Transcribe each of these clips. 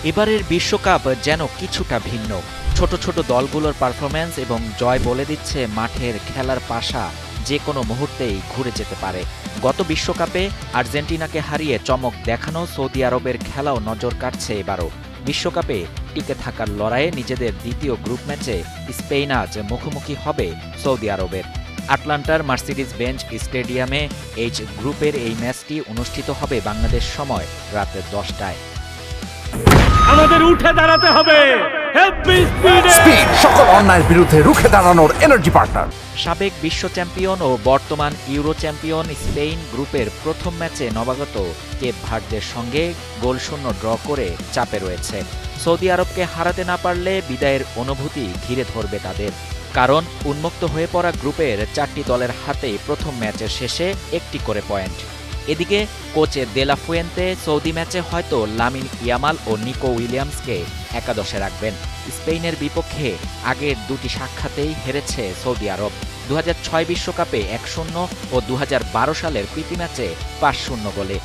এবারের বিশ্বকাপ যেন কিছুটা ভিন্ন। ছোট ছোট দলগুলোর পারফরম্যান্স এবং জয় বলে দিচ্ছে মাঠের খেলার পাশা যে কোনো মুহূর্তেই ঘুরে যেতে পারে। গত বিশ্বকাপে আর্জেন্টিনাকে হারিয়ে চমক দেখানো সৌদি আরবের খেলাও নজর কাটছে এবারও। বিশ্বকাপে টিকে থাকার লড়াইয়ে নিজেদের দ্বিতীয় গ্রুপ ম্যাচে স্পেন আজ মুখোমুখি হবে সৌদি আরবের। আটলান্টার মার্সিডিজ বেঞ্চ স্টেডিয়ামে এইচ গ্রুপের এই ম্যাচটি অনুষ্ঠিত হবে বাংলাদেশ সময় রাত 10টায়। আমাদের উঠে দাঁড়াতে হবে। স্পিড, সকল অন্যায়ের বিরুদ্ধে রুখে দাঁড়ানোর এনার্জি পার্টনার। সাবেক বিশ্ব চ্যাম্পিয়ন ও বর্তমান ইউরো চ্যাম্পিয়ন স্পেন গ্রুপের প্রথম ম্যাচে নবাগত কেপ ভার্দের সঙ্গে গোলশূন্য ড্র করে চাপে রয়েছে। সৌদি আরবকে হারাতে না পারলে বিদায়ের অনুভূতি ঘিরে ধরবে তাদের। কারণ উন্মুক্ত হয়ে পড়া গ্রুপের 4টি দলের হাতে প্রথম ম্যাচের শেষে একটি করে পয়েন্ট। এদিকে কোচ দে লা ফুয়েন্তে সৌদি ম্যাচে হয়তো লামিন ইয়ামাল ও নিকো উইলিয়ামসকে একাদশে রাখবেন। স্পেনের বিপক্ষে আগের দুটি সাক্ষাতেই হেরেছে সৌদি আরব। 2006 বিশ্বকাপে 1-0 ও 2012 সালের প্রীতি ম্যাচে 5-0 গোলে।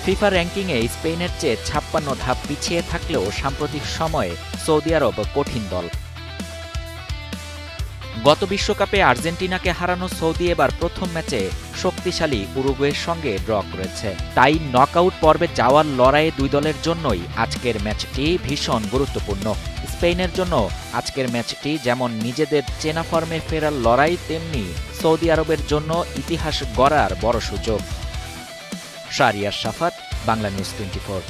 ফিফা র্যাঙ্কিংয়ে স্পেনের চেয়ে 56 ধাপ পিছিয়ে থাকলেও সাম্প্রতিক সময়ে সৌদি আরব কঠিন দল। গত বিশ্বকাপে আর্জেন্টিনাকে হারানো সৌদি এবার প্রথম ম্যাচে শক্তিশালী উরুগুয়ের সঙ্গে ড্র করেছে। তাই নকআউট পর্বে যাওয়ার লড়াইয়ে দুই দলের জন্যই আজকের ম্যাচটি ভীষণ গুরুত্বপূর্ণ। স্পেনের জন্য আজকের ম্যাচটি যেমন নিজেদের চেনা ফর্মে ফেরার লড়াই, তেমনি সৌদি আরবের জন্য ইতিহাস গড়ার বড় সুযোগ। শাহরিয়ার শাফাত, বাংলা নিউজ 24।